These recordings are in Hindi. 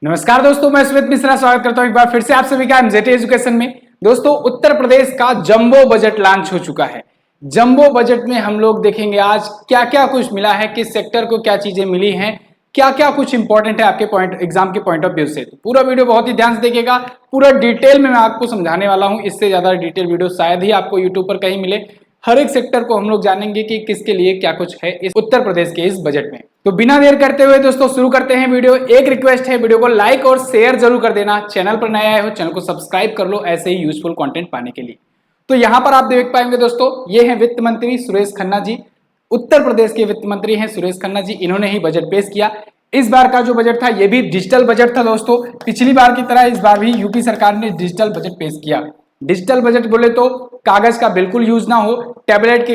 नमस्कार दोस्तों, मैं स्मित मिश्रा स्वागत करता हूं एक बार फिर से आप सभी का एमजेटी एजुकेशन में। दोस्तों, उत्तर प्रदेश का जंबो बजट लॉन्च हो चुका है। जंबो बजट में हम लोग देखेंगे आज क्या क्या कुछ मिला है, किस सेक्टर को क्या चीजें मिली हैं, क्या क्या कुछ इंपॉर्टेंट है आपके पॉइंट एग्जाम के पॉइंट ऑफ व्यू से। तो पूरा वीडियो बहुत ही ध्यान से देखिएगा, पूरा डिटेल में मैं आपको समझाने वाला हूं। इससे ज्यादा डिटेल वीडियो शायद ही आपको यूट्यूब पर कहीं मिले। हर एक सेक्टर को हम लोग जानेंगे कि किसके लिए क्या कुछ है इस उत्तर प्रदेश के इस बजट में। तो बिना देर करते हुए दोस्तों शुरू करते हैं वीडियो। एक रिक्वेस्ट है, वीडियो को लाइक और शेयर जरूर कर देना। चैनल पर नए आए हो चैनल को सब्सक्राइब कर लो ऐसे ही यूजफुल कंटेंट पाने के लिए। तो यहां पर आप देख पाएंगे दोस्तों, ये है वित्त मंत्री सुरेश खन्ना जी। उत्तर प्रदेश के वित्त मंत्री हैं सुरेश खन्ना जी। इन्होंने ही बजट पेश किया। इस बार का जो बजट था ये भी डिजिटल बजट था दोस्तों। पिछली बार की तरह इस बार भी यूपी सरकार ने डिजिटल बजट पेश किया। डिजिटल बजट बोले तो कागज का बिल्कुल यूज ना हो, टैबलेट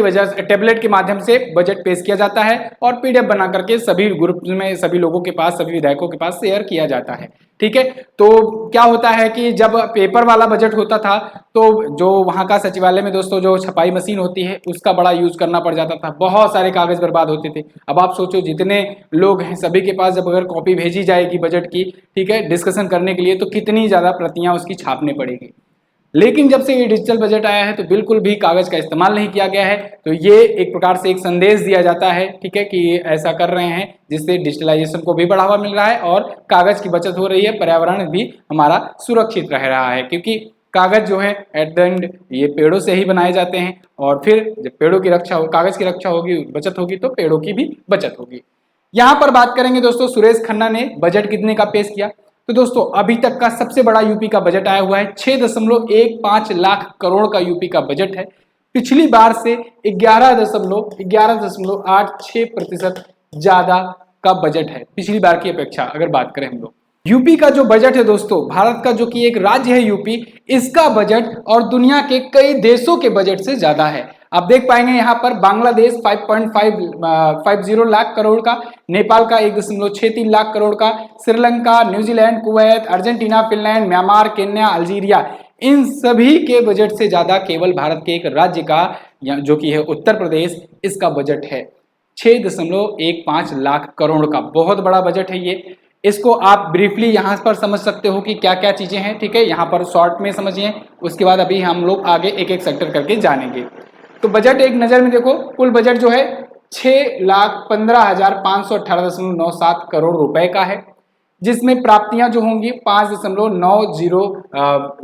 के माध्यम से बजट पेश किया जाता है और पीडीएफ बना करके सभी ग्रुप में सभी लोगों के पास, सभी विधायकों के पास शेयर किया जाता है। ठीक है, तो क्या होता है कि जब पेपर वाला बजट होता था तो जो वहां का सचिवालय में दोस्तों जो छपाई मशीन होती है उसका बड़ा यूज करना पड़ जाता था, बहुत सारे कागज बर्बाद होते थे। अब आप सोचो जितने लोग हैं सभी के पास जब अगर कॉपी भेजी जाएगी बजट की, ठीक है, डिस्कशन करने के लिए, तो कितनी ज्यादा प्रतियां उसकी छापने पड़ेगी। लेकिन जब से ये डिजिटल बजट आया है तो बिल्कुल भी कागज का इस्तेमाल नहीं किया गया है। तो ये एक प्रकार से एक संदेश दिया जाता है, ठीक है, कि ऐसा कर रहे हैं जिससे डिजिटलाइजेशन को भी बढ़ावा मिल रहा है और कागज की बचत हो रही है, पर्यावरण भी हमारा सुरक्षित रह रहा है। क्योंकि कागज जो है एट द एंड ये पेड़ों से ही बनाए जाते हैं और फिर जब पेड़ों की रक्षा हो, कागज की रक्षा होगी, बचत होगी, तो पेड़ों की भी बचत होगी। यहाँ पर बात करेंगे दोस्तों, सुरेश खन्ना ने बजट कितने का पेश किया। तो दोस्तों अभी तक का सबसे बड़ा यूपी का बजट आया हुआ है, 6.15 लाख करोड़ का यूपी का बजट है। पिछली बार से 11.86% ज्यादा का बजट है पिछली बार की अपेक्षा अगर बात करें हम लोग। यूपी का जो बजट है दोस्तों, भारत का जो कि एक राज्य है यूपी, इसका बजट और दुनिया के कई देशों के बजट से ज्यादा है। आप देख पाएंगे यहाँ पर बांग्लादेश 5.50 लाख करोड़ का, नेपाल का 1.63 लाख करोड़ का, Sri Lanka, New Zealand, Kuwait, Argentina, Finland, Myanmar, Kenya, Algeria, इन सभी के बजट से ज्यादा केवल भारत के एक राज्य का जो कि है उत्तर प्रदेश, इसका बजट है 6.15 लाख करोड़ का। बहुत बड़ा बजट है ये। इसको आप ब्रीफली यहाँ पर समझ सकते हो कि क्या क्या चीजें हैं, ठीक है, यहाँ पर शॉर्ट में समझिए, उसके बाद अभी हम लोग आगे एक एक सेक्टर करके जानेंगे। तो बजट एक नजर में देखो, कुल बजट जो है 6,15,518.97 करोड़ रुपए का है, जिसमें प्राप्तियां जो होंगी 5.90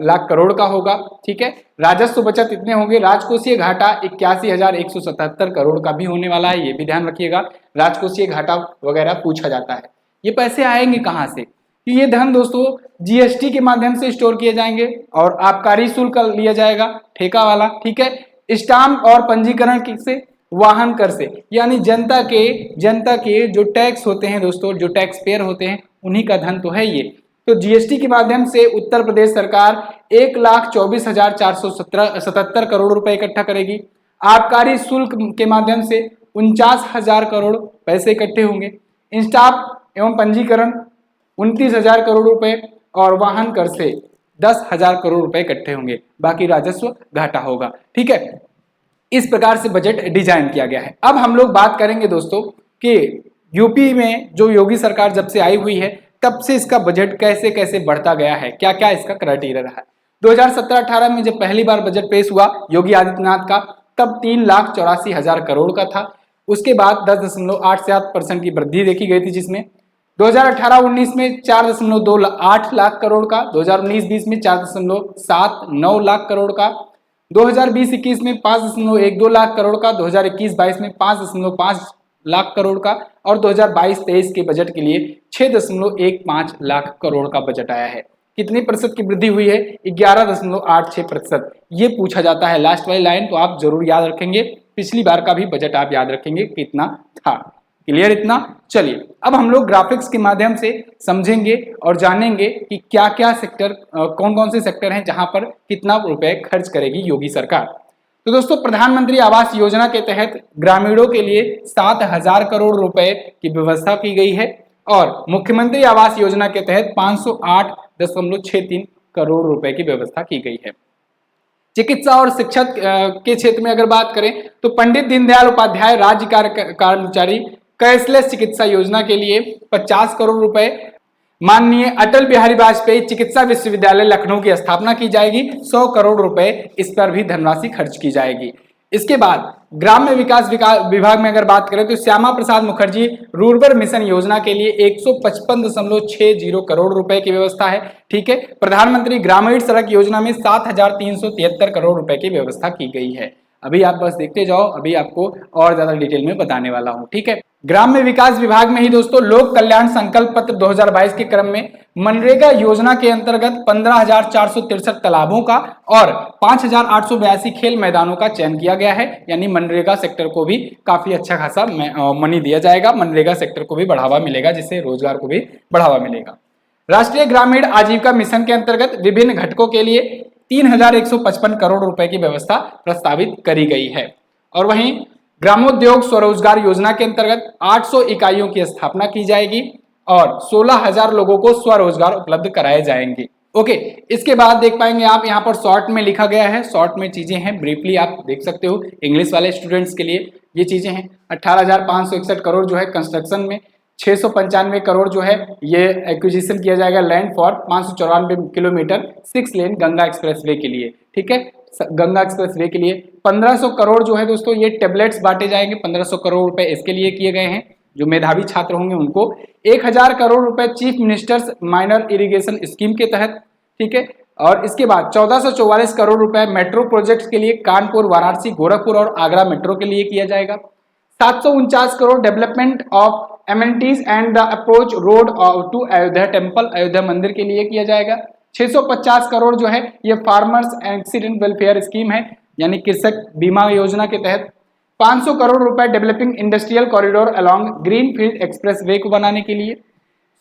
लाख करोड़ का होगा। ठीक है, राजस्व बचत इतने होंगे, राजकोषीय घाटा 81,177 करोड़ का भी होने वाला है, ये भी ध्यान रखिएगा। राजकोषीय घाटा वगैरह पूछा जाता है। ये पैसे आएंगे कहाँ से? कि ये धन दोस्तों जीएसटी के माध्यम से स्टोर किए जाएंगे और आबकारी शुल्क लिया जाएगा ठेका वाला, ठीक है, स्टाम्प और पंजीकरण से, वाहन कर से, यानी जनता के जो टैक्स होते हैं दोस्तों, जो टैक्स पेयर होते हैं, उन्हीं का धन तो है ये। तो जीएसटी के माध्यम से उत्तर प्रदेश सरकार 1,24,477 करोड़ रुपए इकट्ठा करेगी। आबकारी शुल्क के माध्यम से 49,000 करोड़ पैसे इकट्ठे होंगे। स्टाम्प एवं पंजीकरण 29,000 करोड़ रुपए और वाहन कर से 10,000 करोड़ रुपए इकट्ठे होंगे। बाकी राजस्व घाटा होगा। ठीक है, इस प्रकार से बजट डिजाइन किया गया है। अब हम लोग बात करेंगे दोस्तों कि यूपी में जो योगी सरकार जब से आई हुई है तब से इसका बजट कैसे कैसे बढ़ता गया है, क्या क्या इसका क्राइटेरिया रहा है। 2017-18 में जब पहली बार बजट पेश हुआ योगी आदित्यनाथ का, तब 3,84,000 करोड़ का था। उसके बाद 10.87% की वृद्धि देखी गई थी, जिसमें 2018-19 में 4.28 लाख करोड़ का, 2019-20 में 4.79 लाख करोड़ का, 2020-21 में 5.12 लाख करोड़ का, 2021-22 में 5.5 लाख करोड़ का और 2022-23 के बजट के लिए 6.15 लाख करोड़ का बजट आया है। कितनी प्रतिशत की वृद्धि हुई है? 11.86%। ये पूछा जाता है लास्ट वाली लाइन, तो आप जरूर याद रखेंगे। पिछली बार का भी बजट आप याद रखेंगे कितना था। क्लियर इतना? चलिए अब हम लोग ग्राफिक्स के माध्यम से समझेंगे और जानेंगे कि क्या क्या सेक्टर, कौन कौन से सेक्टर हैं जहां पर कितना रुपए खर्च करेगी योगी सरकार। तो दोस्तों प्रधानमंत्री आवास योजना के तहत ग्रामीणों के लिए 7,000 करोड़ रुपए की व्यवस्था की गई है और मुख्यमंत्री आवास योजना के तहत 508.63 करोड़ रुपए की व्यवस्था की गई है। चिकित्सा और शिक्षा के क्षेत्र में अगर बात करें तो पंडित दीनदयाल उपाध्याय राज्य कर्मचारी कैशलेस चिकित्सा योजना के लिए 50 करोड़ रुपए, माननीय अटल बिहारी वाजपेयी चिकित्सा विश्वविद्यालय लखनऊ की स्थापना की जाएगी, 100 करोड़ रुपए इस पर भी धनराशि खर्च की जाएगी। इसके बाद ग्राम्य विकास विभाग में अगर बात करें तो श्यामा प्रसाद मुखर्जी रूरबन मिशन योजना के लिए 155.60 करोड़ रुपए की व्यवस्था है। ठीक है, प्रधानमंत्री ग्रामीण सड़क योजना में 7,373 करोड़ रुपए की व्यवस्था की गई है। अभी आप बस देखते जाओ, अभी आपको और ज्यादा डिटेल में बताने वाला हूं। ठीक है, ग्राम्य विकास विभाग में ही दोस्तों लोक कल्याण संकल्प पत्र 2022 के क्रम में मनरेगा योजना के अंतर्गत 15,463 तालाबों का और 5,882 खेल मैदानों का चयन किया गया है। यानी मनरेगा सेक्टर को भी काफी अच्छा खासा मनी दिया जाएगा, मनरेगा सेक्टर को भी बढ़ावा मिलेगा, जिससे रोजगार को भी बढ़ावा मिलेगा। राष्ट्रीय ग्रामीण आजीविका मिशन के अंतर्गत विभिन्न घटकों के लिए 3,155 करोड़ रुपए की व्यवस्था प्रस्तावित करी गई है। और वहीं ग्रामोद्योग स्वरोजगार योजना के अंतर्गत 800 इकाइयों की स्थापना की जाएगी और 16,000 लोगों को स्वरोजगार उपलब्ध कराए जाएंगे। ओके, इसके बाद देख पाएंगे आप यहाँ पर शॉर्ट में लिखा गया है, शॉर्ट में चीजें हैं, ब्रीफली आप देख सकते हो। इंग्लिश वाले स्टूडेंट्स के लिए ये चीजें हैं। 18,561 करोड़ जो है कंस्ट्रक्शन में, 695 करोड़ जो है ये एक्विजिशन किया जाएगा land for 594 kilometre 6 lane Ganga expressway के लिए। ठीक है, गंगा एक्सप्रेसवे के लिए 1500 करोड़ जो है दोस्तों ये टेबलेट्स बांटे जाएंगे। 1500 करोड़ रुपए इसके लिए किए गए हैं, जो मेधावी छात्र होंगे उनको। 1,000 करोड़ रुपए chief ministers minor irrigation scheme के तहत। ठीक है, और इसके बाद 1444 करोड़ रुपए मेट्रो प्रोजेक्ट्स के लिए कानपुर, वाराणसी, गोरखपुर और आगरा मेट्रो के लिए किया जाएगा। 749 crore development of amenities and the approach road to Ayodhya temple, Ayodhya मंदिर के लिए किया जाएगा। 650 करोड़ जो है ये फार्मर्स एक्सीडेंट वेलफेयर स्कीम है, यानी कृषक बीमा योजना के तहत। 500 करोड़ रुपए developing industrial corridor along green field express way को बनाने के लिए।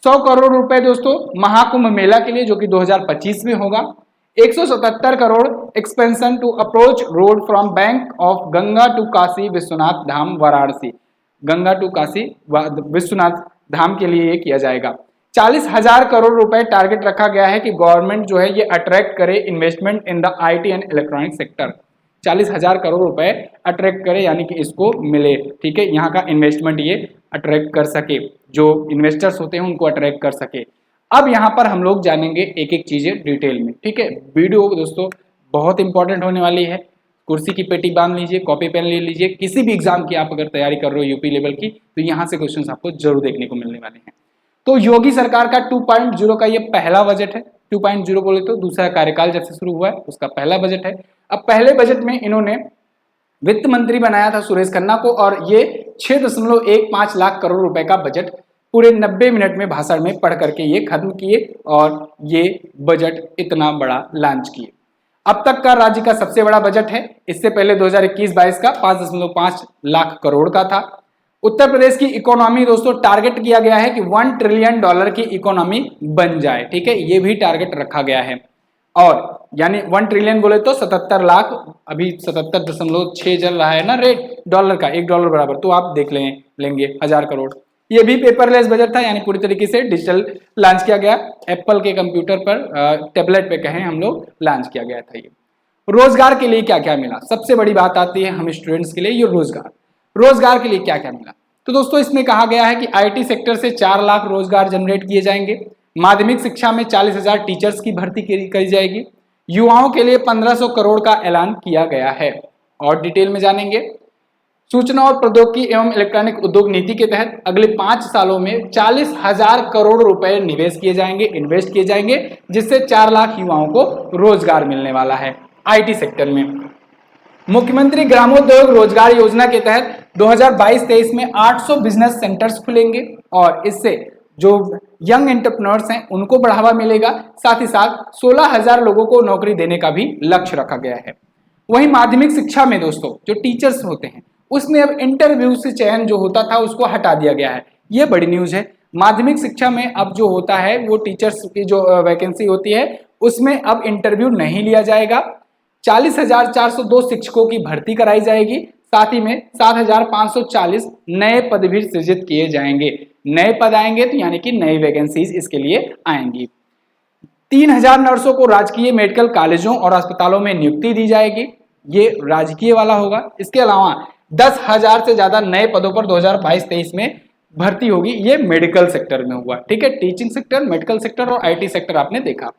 100 करोड़ रुपए दोस्तों महाकुंभ मेला के लिए, जो कि 2025 में होगा। 177 crore expansion to approach road from bank of Ganga to Kashi Vishwanath Dham Varanasi, Ganga to Kashi Vishwanath Dham के लिए ये किया जाएगा। 40,000 करोड़ रुपए टारगेट रखा गया है कि गवर्नमेंट जो है ये अट्रैक्ट करे investment in the IT and electronic sector. 40,000 crore रुपए अट्रैक्ट करे, यानी कि इसको मिले। ठीक है, यहाँ का इन्वेस्टमेंट ये अट्रैक्ट कर सके, जो इन्वेस्टर्स होते हैं उनको अट्रैक्ट कर सके। अब यहाँ पर हम लोग जानेंगे एक एक चीजें डिटेल में। ठीक है, वीडियो दोस्तों बहुत इंपॉर्टेंट होने वाली है। कुर्सी की पेटी बांध लीजिए, कॉपी पेन ले लीजिए। किसी भी एग्जाम की आप अगर तैयारी कर रहे हो यूपी लेवल की, तो यहाँ से क्वेश्चंस आपको जरूर देखने को मिलने वाले हैं। तो योगी सरकार का 2.0 का ये पहला बजट है। 2.0 बोले तो दूसरा कार्यकाल जब से शुरू हुआ है उसका पहला बजट है। अब पहले बजट में इन्होंने वित्त मंत्री बनाया था सुरेश खन्ना को, और ये 6.15 लाख करोड़ रुपए का बजट पूरे 90 मिनट में भाषण में पढ़ करके ये खत्म किए और ये बजट इतना बड़ा लॉन्च किए। अब तक का राज्य का सबसे बड़ा बजट है। इससे पहले 2021-22 का 5.5 लाख करोड़ का था। उत्तर प्रदेश की इकोनॉमी दोस्तों टारगेट किया गया है कि $1 ट्रिलियन की इकोनॉमी बन जाए। ठीक है, ये भी टारगेट रखा गया है। और यानी 1 ट्रिलियन बोले तो 77 लाख, अभी 77.6 चल रहा है ना रेट डॉलर का, $1 बराबर, तो आप देख लेंगे 1000 करोड़। ये भी पेपरलेस बजट था, यानी पूरी तरीके से डिजिटल लॉन्च किया गया। एप्पल के कंप्यूटर पर, टैबलेट पे कहें हम लोग, लॉन्च किया गया था ये। रोजगार के लिए क्या क्या मिला, सबसे बड़ी बात आती है हम स्टूडेंट्स के लिए, ये रोजगार के लिए क्या क्या मिला। तो दोस्तों इसमें कहा गया है कि आईटी सेक्टर से 4 लाख रोजगार जनरेट किए जाएंगे। माध्यमिक शिक्षा में 40,000 टीचर्स की भर्ती करी जाएगी। युवाओं के लिए 1500 करोड़ का ऐलान किया गया है। और डिटेल में जानेंगे। सूचना और प्रौद्योगिकी एवं इलेक्ट्रॉनिक उद्योग नीति के तहत अगले 5 सालों में 40,000 करोड़ रुपए निवेश किए जाएंगे, इन्वेस्ट किए जाएंगे, जिससे 4 लाख युवाओं को रोजगार मिलने वाला है आईटी सेक्टर में। मुख्यमंत्री ग्रामोद्योग रोजगार योजना के तहत 2022-23 में 800 बिजनेस सेंटर्स खुलेंगे और इससे जो यंग एंटरप्रेन्योर्स हैं उनको बढ़ावा मिलेगा। साथ ही साथ 16,000 लोगों को नौकरी देने का भी लक्ष्य रखा गया है। वहीं माध्यमिक शिक्षा में दोस्तों जो टीचर्स होते हैं उसमें अब इंटरव्यू से चयन जो होता था उसको हटा दिया गया है। ये बड़ी न्यूज है। माध्यमिक शिक्षा में अब जो होता है वो टीचर्स की जो वैकेंसी होती है उसमें अब इंटरव्यू नहीं लिया जाएगा। 40,402 शिक्षकों की भर्ती कराई जाएगी। साथ ही में 7,540 नए पद भी सृजित किए जाएंगे। नए पद आएंगे तो यानी कि नई वैकेंसीज इसके लिए आएंगी। 3,000 नर्सों को राजकीय मेडिकल कॉलेजों और अस्पतालों में नियुक्ति दी जाएगी। ये राजकीय वाला होगा। इसके अलावा 10,000 से ज्यादा नए पदों पर 2022-23 में भर्ती होगी, ये मेडिकल सेक्टर में हुआ, ठीक है। टीचिंग सेक्टर, मेडिकल सेक्टर और आईटी सेक्टर आपने देखा।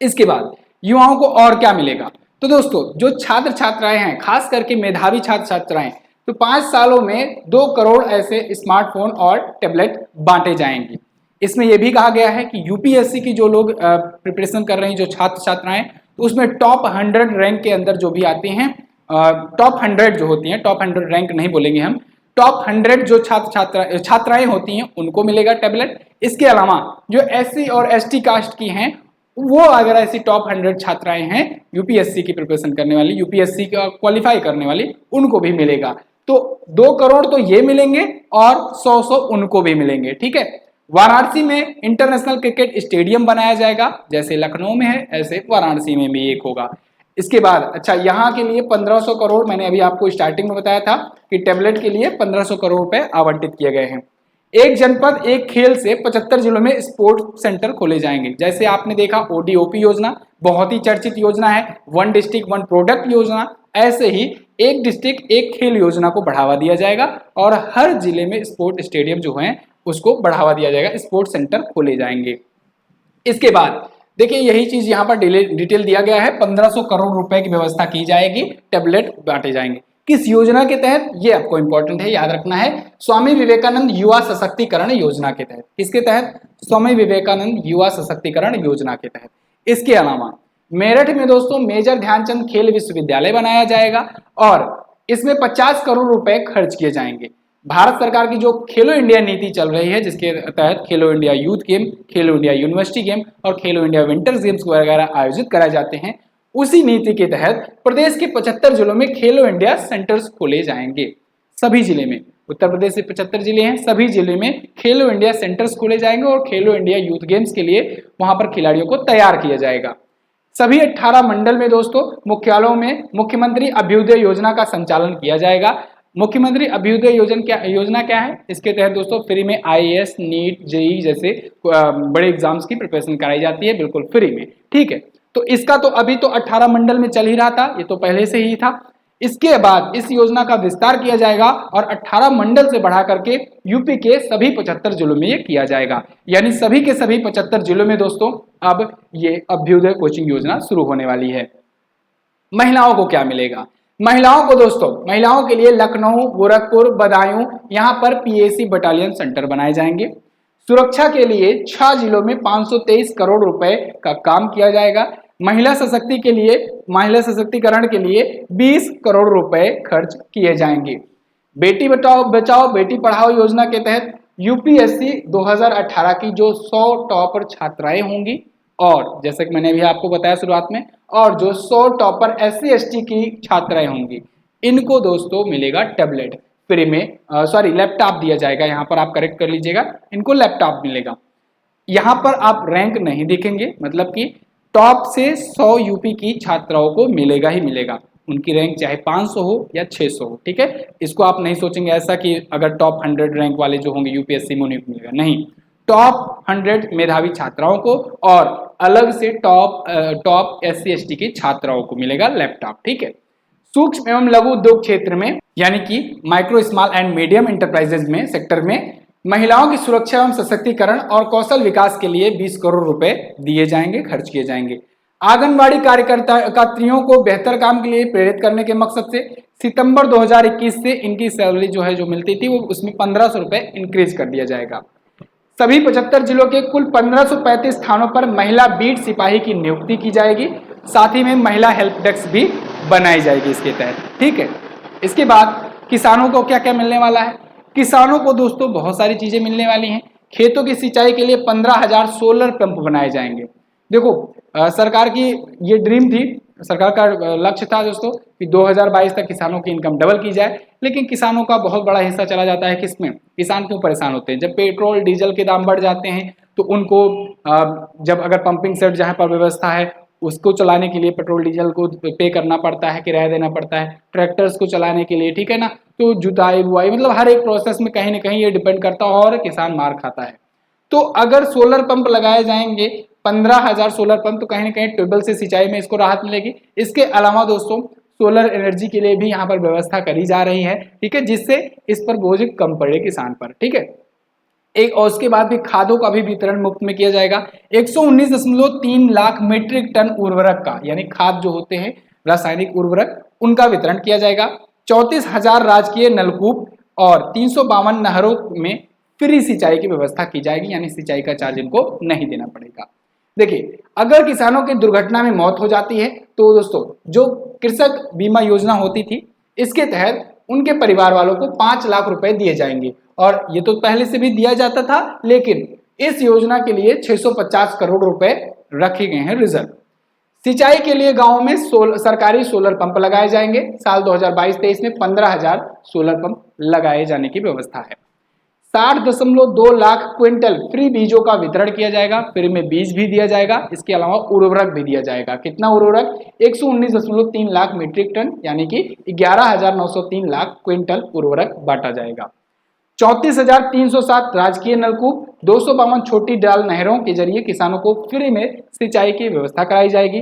इसके बाद युवाओं को और क्या मिलेगा? तो दोस्तों जो छात्र छात्राएं हैं, खास करके मेधावी छात्र छात्राएं, तो 5 सालों में 2 करोड़ ऐसे स्मार्टफोन और टैबलेट बांटे जाएंगे। इसमें यह भी कहा गया है कि यूपीएससी की जो लोग प्रिपरेशन कर रहे हैं, जो छात्र छात्राएं, तो उसमें टॉप 100 रैंक के अंदर जो भी आती हैं, टॉप 100 जो होती हैं, टॉप 100 रैंक नहीं बोलेंगे हम, टॉप 100 जो छात्राएं होती हैं उनको मिलेगा टैबलेट। इसके अलावा जो एससी और एसटी कास्ट की हैं, वो अगर ऐसी टॉप 100 छात्राएं हैं यूपीएससी की प्रिपरेशन करने वाली, यूपीएससी का क्वालिफाई करने वाली, उनको भी मिलेगा। तो 2 करोड़ तो ये मिलेंगे और 100 उनको भी मिलेंगे, ठीक है। वाराणसी में इंटरनेशनल क्रिकेट स्टेडियम बनाया जाएगा, जैसे लखनऊ में है ऐसे वाराणसी में भी एक होगा। इसके बाद अच्छा, यहाँ के लिए 1500 करोड़, मैंने अभी आपको स्टार्टिंग में बताया था कि टैबलेट के लिए 1500 करोड़ रुपए आवंटित किए गए हैं। एक जनपद एक खेल से 75 जिलों में स्पोर्ट्स सेंटर खोले जाएंगे। जैसे आपने देखा ओडीओपी योजना, बहुत ही चर्चित योजना है, 1 डिस्ट्रिक्ट 1 प्रोडक्ट योजना, ऐसे ही एक डिस्ट्रिक्ट एक खेल योजना को बढ़ावा दिया जाएगा और हर जिले में स्पोर्ट स्टेडियम जो है उसको बढ़ावा दिया जाएगा, स्पोर्ट्स सेंटर खोले जाएंगे। इसके बाद देखिए यही चीज यहाँ पर डिटेल दिया गया है, 1500 करोड़ रुपए की व्यवस्था की जाएगी, टैबलेट बांटे जाएंगे। किस योजना के तहत? ये आपको इंपॉर्टेंट है, याद रखना है, स्वामी विवेकानंद युवा सशक्तिकरण योजना के तहत। किसके तहत? स्वामी विवेकानंद युवा सशक्तिकरण योजना के तहत। इसके अलावा मेरठ में दोस्तों मेजर ध्यानचंद खेल विश्वविद्यालय बनाया जाएगा और इसमें 50 करोड़ रुपए खर्च किए जाएंगे। भारत सरकार की जो खेलो इंडिया नीति चल रही है, जिसके तहत खेलो इंडिया यूथ गेम, खेलो इंडिया यूनिवर्सिटी गेम और खेलो इंडिया विंटर्स गेम्स वगैरह आयोजित कराए जाते हैं, उसी नीति के तहत प्रदेश के 75 जिलों में खेलो इंडिया सेंटर्स खोले जाएंगे। सभी जिले में, उत्तर प्रदेश से 75 जिले हैं, सभी जिले में खेलो इंडिया सेंटर्स खोले जाएंगे और खेलो इंडिया यूथ गेम्स के लिए वहां पर खिलाड़ियों को तैयार किया जाएगा। सभी 18 मंडल में दोस्तों मुख्यालयों में मुख्यमंत्री अभ्युदय योजना का संचालन किया जाएगा। मुख्यमंत्री अभ्युदय योजना क्या है? इसके तहत दोस्तों फ्री में आईएएस, नीट, जेईई जैसे बड़े एग्जाम्स की प्रिपरेशन कराई जाती है, बिल्कुल फ्री में, ठीक है। तो इसका तो अभी तो 18 मंडल में चल ही रहा था, ये तो पहले से ही था। इसके बाद इस योजना का विस्तार किया जाएगा और 18 मंडल से बढ़ा करके यूपी के सभी 75 जिलों में ये किया जाएगा। यानी सभी के सभी 75 जिलों में दोस्तों अब ये अभ्युदय कोचिंग योजना शुरू होने वाली है। महिलाओं को क्या मिलेगा? महिलाओं को दोस्तों, महिलाओं के लिए लखनऊ, गोरखपुर, बदायूं, यहाँ पर पीएसी बटालियन सेंटर बनाए जाएंगे। सुरक्षा के लिए 6 जिलों में 523 करोड़ रुपए का काम किया जाएगा। महिला सशक्तिकरण के लिए 20 करोड़ रुपए खर्च किए जाएंगे। बेटी बचाओ बेटी पढ़ाओ योजना के तहत यूपीएससी 2018 की जो 100 टॉपर छात्राएं होंगी, और जैसे कि मैंने अभी आपको बताया शुरुआत में, और जो 100 टॉपर एससी एसटी की छात्राएं होंगी, इनको दोस्तों मिलेगा टैबलेट फ्री में, लैपटॉप दिया जाएगा। यहाँ पर आप करेक्ट कर लीजिएगा, इनको लैपटॉप मिलेगा। यहाँ पर आप रैंक नहीं देखेंगे, मतलब कि टॉप से 100 यूपी की छात्राओं को मिलेगा ही मिलेगा, उनकी रैंक चाहे 500 हो या 600 हो, ठीक है। इसको आप नहीं सोचेंगे ऐसा कि अगर टॉप 100 रैंक वाले जो होंगे यूपीएससी में उन्हें मिलेगा, नहीं, टॉप 100 मेधावी छात्राओं को और अलग से टॉप एससी एसटी की छात्राओं को मिलेगा लैपटॉप, ठीक है। सूक्ष्म एवं लघु उद्योग क्षेत्र में, यानी कि micro small and medium enterprises में सेक्टर में महिलाओं की सुरक्षा एवं सशक्तिकरण और कौशल विकास के लिए 20 करोड़ रुपए दिए जाएंगे, खर्च किए जाएंगे। आंगनबाड़ी कार्यकर्तियों को बेहतर काम के लिए प्रेरित करने के मकसद से सितंबर 2021 से इनकी सैलरी जो मिलती थी, वो उसमें 1500 रुपए इंक्रीज कर दिया जाएगा। सभी 75 जिलों के कुल 1535 स्थानों पर महिला बीट सिपाही की नियुक्ति की जाएगी। साथ ही में महिला हेल्प डेस्क भी बनाई जाएगी इसके तहत, ठीक है। इसके बाद किसानों को क्या क्या मिलने वाला है? किसानों को दोस्तों बहुत सारी चीजें मिलने वाली हैं। खेतों की सिंचाई के लिए 15,000 सोलर पंप बनाए जाएंगे। देखो सरकार की ये ड्रीम थी, सरकार का लक्ष्य था दोस्तों कि 2022 तक किसानों की इनकम डबल की जाए, लेकिन किसानों का बहुत बड़ा हिस्सा चला जाता है किसमें? किसान क्यों परेशान होते हैं? जब पेट्रोल डीजल के दाम बढ़ जाते हैं तो उनको जब अगर पंपिंग सेट जहाँ पर व्यवस्था है उसको चलाने के लिए पेट्रोल डीजल को पे करना पड़ता है, किराया देना पड़ता है, ट्रैक्टर्स को चलाने के लिए, ठीक है ना, तो जुताई बुआई, मतलब हर एक प्रोसेस में कहीं ना कहीं ये डिपेंड करता है और किसान मार खाता है। तो अगर सोलर पंप लगाए जाएंगे 15,000 सोलर पंप, तो कहीं ना कहीं ट्यूबवेल से सिंचाई में इसको राहत मिलेगी। इसके अलावा दोस्तों सोलर एनर्जी के लिए भी यहाँ पर व्यवस्था करी जा रही है, ठीक है, जिससे इस पर बोझ कम पड़े किसान पर, ठीक है। एक और उसके बाद भी खादों का भी वितरण मुफ्त में किया जाएगा। 119.3 लाख मीट्रिक टन उर्वरक का, यानी खाद जो होते हैं रासायनिक उर्वरक, उनका वितरण किया जाएगा। 34,000 राजकीय नलकूप और 352 नहरों में फ्री सिंचाई की व्यवस्था की जाएगी, यानी सिंचाई का चार्ज इनको नहीं देना पड़ेगा। देखिए, अगर किसानों की दुर्घटना में मौत हो जाती है तो दोस्तों जो कृषक बीमा योजना होती थी, इसके तहत उनके परिवार वालों को 5 लाख रुपए दिए जाएंगे, और ये तो पहले से भी दिया जाता था, लेकिन इस योजना के लिए 650 करोड़ रुपए रखे गए हैं रिजर्व। सिंचाई के लिए गांवों में सरकारी सोलर पंप लगाए जाएंगे। साल 2022-23 में 15,000 सोलर पंप लगाए जाने की व्यवस्था है। 60.2 लाख क्विंटल फ्री बीजों का वितरण किया जाएगा, फ्री में बीज भी दिया जाएगा, इसके अलावा उर्वरक भी दिया जाएगा। कितना उर्वरक? 119.3 लाख मीट्रिक टन, यानी कि 11,903 लाख क्विंटल उर्वरक बांटा जाएगा। 34,307 राजकीय नलकूप, 252 छोटी डाल नहरों के जरिए किसानों को फ्री में सिंचाई की व्यवस्था कराई जाएगी।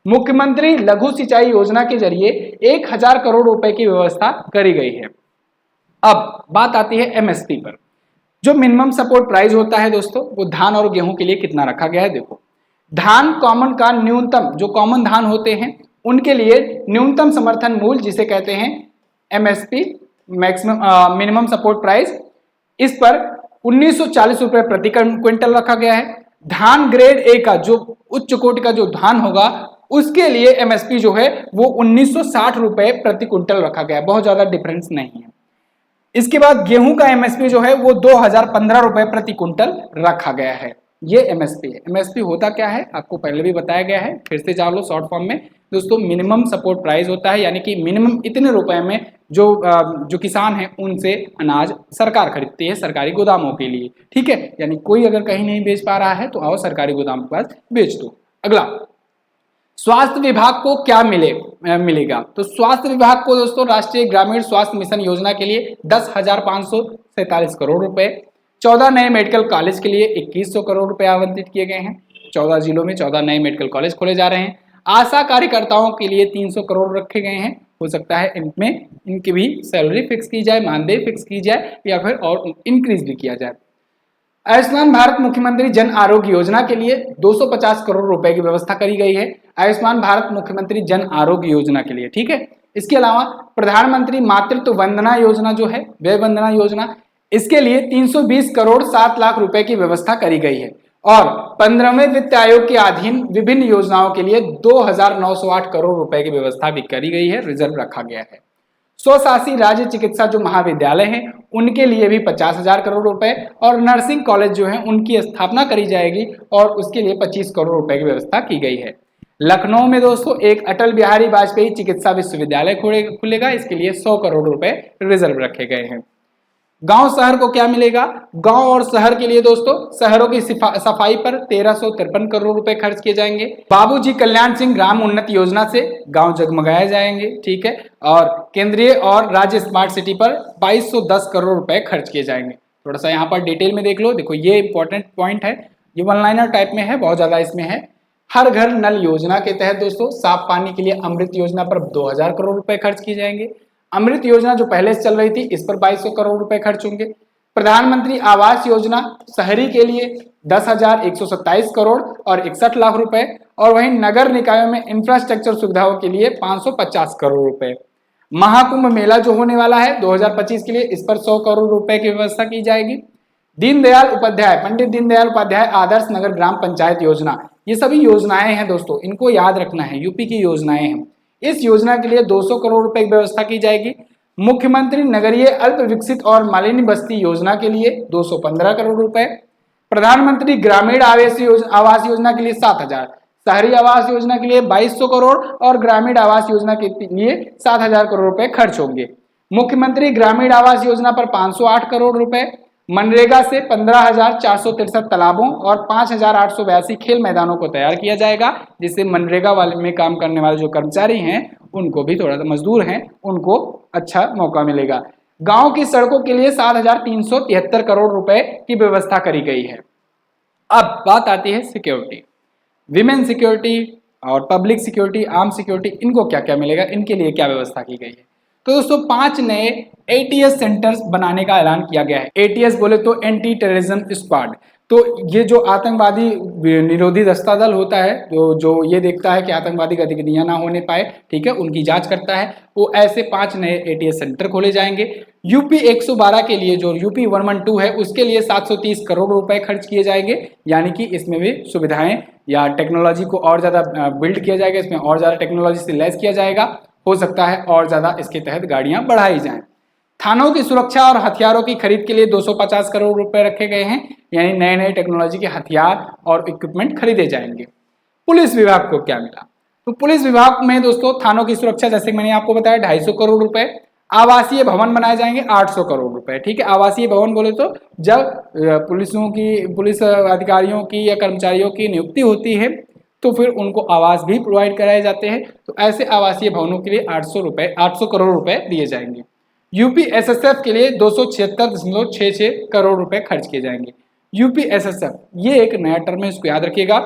मुख्यमंत्री लघु सिंचाई योजना के जरिए 1,000 करोड़ रुपए की व्यवस्था करी गई है। अब बात आती है एमएसपी पर। जो मिनिमम सपोर्ट प्राइस होता है दोस्तों, वो धान और गेहूं के लिए कितना रखा गया है। देखो, धान कॉमन का न्यूनतम, जो कॉमन धान होते हैं उनके लिए न्यूनतम समर्थन मूल्य जिसे कहते हैं MSP, maximum minimum support price, इस पर 1940 रुपए प्रति क्विंटल रखा गया है। धान ग्रेड ए का, जो उच्च कोटि का जो धान होगा, उसके लिए एमएसपी जो है वो 1960 रुपए प्रति क्विंटल रखा गया है, बहुत ज्यादा डिफरेंस नहीं है। इसके बाद गेहूं का एमएसपी जो है वो 2015 रुपए प्रति क्विंटल रखा गया है। ये एमएसपी है। एमएसपी होता क्या है आपको पहले भी बताया गया है, फिर से जान लो शॉर्ट फॉर्म में दोस्तों। मिनिमम सपोर्ट प्राइस होता है, यानी कि मिनिमम इतने रुपए में जो किसान है उनसे अनाज सरकार खरीदती है सरकारी गोदामों के लिए, ठीक है। यानी कोई अगर कहीं नहीं बेच पा रहा है तो आओ सरकारी गोदाम के पास बेच दो। अगला, स्वास्थ्य विभाग को क्या मिलेगा। तो स्वास्थ्य विभाग को दोस्तों राष्ट्रीय ग्रामीण स्वास्थ्य मिशन योजना के लिए 10,547 करोड़ रुपए, 14 नए मेडिकल कॉलेज के लिए 2100 करोड़ रुपए आवंटित किए गए हैं। 14 जिलों में 14 नए मेडिकल कॉलेज खोले जा रहे हैं। आशा कार्यकर्ताओं के लिए 300 करोड़ रखे गए हैं। हो सकता है इनमें इनकी भी सैलरी फिक्स की जाए, मानदेय फिक्स की जाए, या फिर और इंक्रीज भी किया जाए। आयुष्मान भारत मुख्यमंत्री जन आरोग्य योजना के लिए 250 करोड़ रुपए की व्यवस्था करी गई है। आयुष्मान भारत मुख्यमंत्री जन आरोग्य योजना के लिए, ठीक है। इसके अलावा प्रधानमंत्री मातृत्व वंदना योजना जो है, वय वंदना योजना, इसके लिए 320 करोड़ 7 लाख रुपए की व्यवस्था करी गई है। और 15वें वित्त आयोग के अधीन विभिन्न योजनाओं के लिए 2,908 करोड़ रुपए की व्यवस्था भी करी गई है, रिजर्व रखा गया है। स्वशासी राज्य चिकित्सा जो महाविद्यालय हैं उनके लिए भी 50,000 करोड़ रुपए, और नर्सिंग कॉलेज जो है उनकी स्थापना करी जाएगी और उसके लिए 25 करोड़ रुपए की व्यवस्था की गई है। लखनऊ में दोस्तों एक अटल बिहारी वाजपेयी चिकित्सा विश्वविद्यालय खुलेगा, इसके लिए 100 करोड़ रुपए रिजर्व रखे गए हैं। गांव शहर को क्या मिलेगा। गांव और शहर के लिए दोस्तों शहरों की सफाई पर 1353 करोड़ रुपए खर्च किए जाएंगे। बाबूजी कल्याण सिंह ग्राम उन्नति योजना से गांव जगमगाए जाएंगे, ठीक है। और केंद्रीय और राज्य स्मार्ट सिटी पर 2210 करोड़ रुपए खर्च किए जाएंगे। थोड़ा सा यहाँ पर डिटेल में देख लो। देखो, ये इंपॉर्टेंट पॉइंट है, ये वन लाइनर टाइप में है, बहुत ज्यादा इसमें है। हर घर नल योजना के तहत दोस्तों साफ पानी के लिए अमृत योजना पर 2000 करोड़ रुपए खर्च किए जाएंगे। अमृत योजना जो पहले से चल रही थी इस पर 2200 करोड़ रुपए खर्च होंगे। प्रधानमंत्री आवास योजना शहरी के लिए 10,127 करोड़ और 61 लाख रुपए, और वहीं नगर निकायों में इंफ्रास्ट्रक्चर सुविधाओं के लिए 550 करोड़ रुपए। महाकुंभ मेला जो होने वाला है 2025 के लिए, इस पर 100 करोड़ रुपए की व्यवस्था की जाएगी। दीनदयाल उपाध्याय, पंडित दीनदयाल उपाध्याय आदर्श नगर ग्राम पंचायत योजना, ये सभी योजनाएं हैं दोस्तों, इनको याद रखना है, यूपी की योजनाएं हैं। इस योजना के लिए 200 करोड़ रुपए की व्यवस्था की जाएगी। मुख्यमंत्री नगरीय अल्प विकसित और मालिनी बस्ती योजना के लिए 215 करोड़ रुपए। प्रधानमंत्री ग्रामीण आवास योजना के लिए 7,000, शहरी आवास योजना के लिए 2200 करोड़ और ग्रामीण आवास योजना के लिए 7,000 करोड़ रुपए खर्च होंगे। मुख्यमंत्री ग्रामीण आवास योजना पर 508 करोड़ रुपए। मनरेगा से 15,463 तालाबों और 5,882 खेल मैदानों को तैयार किया जाएगा, जिससे मनरेगा वाले में काम करने वाले जो कर्मचारी हैं उनको भी, थोड़ा सा मजदूर हैं, उनको अच्छा मौका मिलेगा। गांव की सड़कों के लिए 7,373 करोड़ रुपए की व्यवस्था करी गई है। अब बात आती है सिक्योरिटी, विमेन सिक्योरिटी, और पब्लिक सिक्योरिटी, आर्म सिक्योरिटी, इनको क्या क्या मिलेगा, इनके लिए क्या व्यवस्था की गई है। तो दोस्तों 5 नए एटीएस सेंटर्स बनाने का ऐलान किया गया है। एटीएस बोले तो एंटी टेररिज्म स्क्वाड। तो ये जो आतंकवादी निरोधी दस्ता दल होता है, तो जो ये देखता है कि आतंकवादी गतिविधियां ना होने पाए, ठीक है, उनकी जांच करता है, वो ऐसे 5 नए एटीएस सेंटर खोले जाएंगे। यूपी 112 के लिए, जो यूपी 112 है, उसके लिए 730 करोड़ रुपए खर्च किए जाएंगे, यानी कि इसमें भी सुविधाएं या टेक्नोलॉजी को और ज्यादा बिल्ड किया जाएगा, इसमें और ज्यादा टेक्नोलॉजी से लैस किया जाएगा, हो सकता है और ज्यादा इसके तहत गाड़ियां बढ़ाई जाएं। थानों की सुरक्षा और हथियारों की खरीद के लिए 250 करोड़ रुपए रखे गए हैं, यानी नए नए टेक्नोलॉजी के हथियार और इक्विपमेंट खरीदे जाएंगे। पुलिस विभाग को क्या मिला, तो पुलिस विभाग में दोस्तों थानों की सुरक्षा, जैसे मैंने आपको बताया, 250 करोड़ रुपए। आवासीय भवन बनाए जाएंगे 800 करोड़ रुपए, ठीक है। आवासीय भवन बोले तो जब पुलिस अधिकारियों की या कर्मचारियों की नियुक्ति होती है तो फिर उनको आवास भी प्रोवाइड कराए जाते हैं, तो ऐसे आवासीय भवनों के लिए 800 करोड़ रुपए दिए जाएंगे। यूपी एसएसएफ के लिए 276.66 करोड़ रुपए खर्च किए जाएंगे। यूपी एसएसएफ, ये एक नया टर्म है, इसको याद रखिएगा।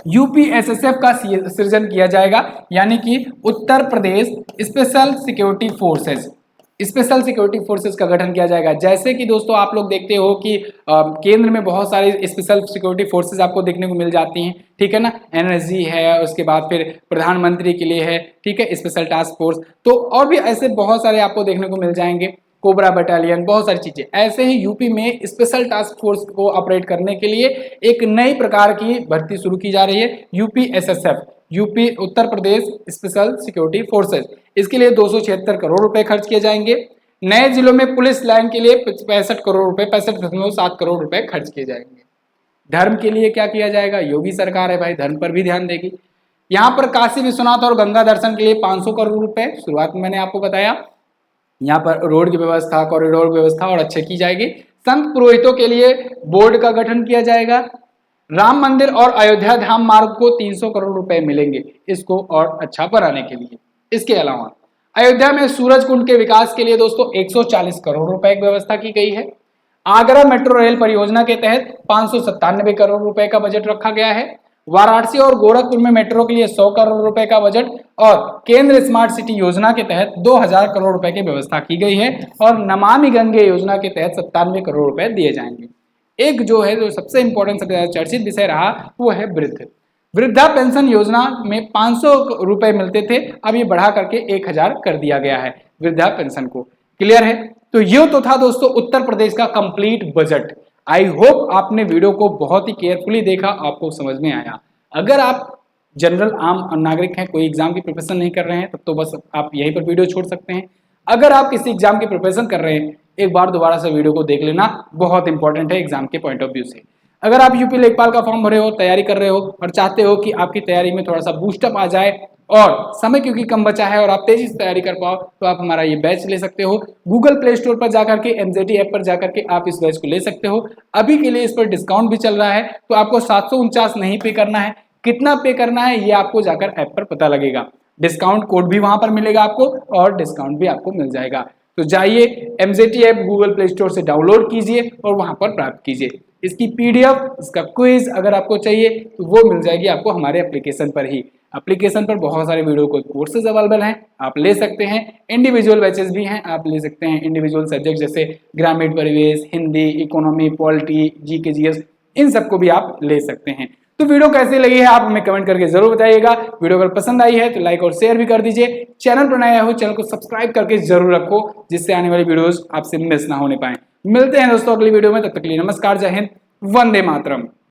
यूपी एसएसएफ का सृजन किया जाएगा, यानी कि Uttar Pradesh special security forces, special security forces का गठन किया जाएगा। जैसे कि दोस्तों आप लोग देखते हो कि केंद्र में बहुत सारी स्पेशल सिक्योरिटी फोर्सेस आपको देखने को मिल जाती हैं, ठीक है ना। एनएसजी है, उसके बाद फिर प्रधानमंत्री के लिए है, ठीक है, स्पेशल टास्क फोर्स, तो और भी ऐसे बहुत सारे आपको देखने को मिल जाएंगे, कोबरा बटालियन, बहुत सारी चीजें। ऐसे ही यूपी में स्पेशल टास्क फोर्स को ऑपरेट करने के लिए एक नई प्रकार की भर्ती शुरू की जा रही है, यूपी एसएसएफ, यूपी उत्तर प्रदेश स्पेशल सिक्योरिटी फोर्सेस। इसके लिए 276 करोड़ रुपए खर्च किए जाएंगे। नए जिलों में पुलिस लाइन के लिए 65 करोड़ रुपए, 65.7 करोड़ रुपए खर्च किए जाएंगे। धर्म के लिए क्या किया जाएगा, योगी सरकार है भाई, धर्म पर भी ध्यान देगी। यहाँ पर काशी विश्वनाथ और गंगा दर्शन के लिए 500 करोड़ रुपए, शुरुआत में मैंने आपको बताया। यहाँ पर रोड की व्यवस्था, कॉरिडोर व्यवस्था और अच्छे की जाएगी। संत पुरोहितों के लिए बोर्ड का गठन किया जाएगा। राम मंदिर और अयोध्या धाम मार्ग को 300 करोड़ रुपए मिलेंगे, इसको और अच्छा बनाने के लिए। इसके अलावा अयोध्या में सूरज कुंड के विकास के लिए दोस्तों 140 करोड़ रुपए की व्यवस्था की गई है। आगरा मेट्रो रेल परियोजना के तहत 597 करोड़ रुपए का बजट रखा गया है। वाराणसी और गोरखपुर में मेट्रो के लिए 100 करोड़ रुपए का बजट और केंद्र स्मार्ट सिटी योजना के तहत 2000 करोड़ रुपए की व्यवस्था की गई है और नमामि गंगे योजना के तहत 97 करोड़ रुपए दिए जाएंगे। एक जो है, जो सबसे इंपॉर्टेंट, सबसे ज्यादा चर्चित विषय रहा, वो है वृद्धा पेंशन योजना में 500 रुपए मिलते थे, अब ये बढ़ा करके 1000 कर दिया गया है वृद्धा पेंशन को। क्लियर है। तो ये तो था दोस्तों उत्तर प्रदेश का कंप्लीट बजट। आई होप आपने वीडियो को बहुत ही केयरफुली देखा, आपको समझ में आया। अगर आप जनरल आम नागरिक हैं, कोई एग्जाम की प्रिपरेशन नहीं कर रहे हैं, तब तो बस आप यहीं पर वीडियो छोड़ सकते हैं। अगर आप किसी एग्जाम की प्रिपरेशन कर रहे हैं, एक बार दोबारा से वीडियो को देख लेना, बहुत इंपॉर्टेंट है एग्जाम के पॉइंट ऑफ व्यू से। अगर आप यूपी लेखपाल का फॉर्म भरे हो, तैयारी कर रहे हो और चाहते हो कि आपकी तैयारी में थोड़ा सा बूस्टअप आ जाए और समय क्योंकि कम बचा है और आप तेजी से तैयारी कर पाओ, तो आप हमारा ये बैच ले सकते हो। गूगल प्ले स्टोर पर जाकर के, एमजेटी ऐप पर जाकर के आप इस बैच को ले सकते हो। अभी के लिए इस पर डिस्काउंट भी चल रहा है, तो आपको 749 नहीं पे करना है। कितना पे करना है ये आपको जाकर ऐप पर पता लगेगा। डिस्काउंट कोड भी वहां पर मिलेगा आपको और डिस्काउंट भी आपको मिल जाएगा। तो जाइए MJT app Google play store से डाउनलोड कीजिए और वहां पर प्राप्त कीजिए। इसकी पीडीएफ, इसका क्विज अगर आपको चाहिए तो वो मिल जाएगी आपको हमारे एप्लीकेशन पर ही। एप्लीकेशन पर बहुत सारे वीडियो कोर्सेज अवेलेबल हैं, आप ले सकते हैं। इंडिविजुअल बैचेस भी हैं, आप ले सकते हैं। इंडिविजुअल सब्जेक्ट जैसे ग्रामीण परिवेश, Hindi, economy, polity, GK, GS, इन सबको भी आप ले सकते हैं। तो वीडियो कैसी लगी है आप हमें कमेंट करके जरूर बताइएगा। वीडियो अगर पसंद आई है तो लाइक और शेयर भी कर दीजिए। चैनल पर नया हो, चैनल को सब्सक्राइब करके जरूर रखो, जिससे आने वाली वीडियोस आपसे मिस ना होने पाए। मिलते हैं दोस्तों अगली वीडियो में, तब तक के लिए नमस्कार, जय हिंद, वंदे मातरम।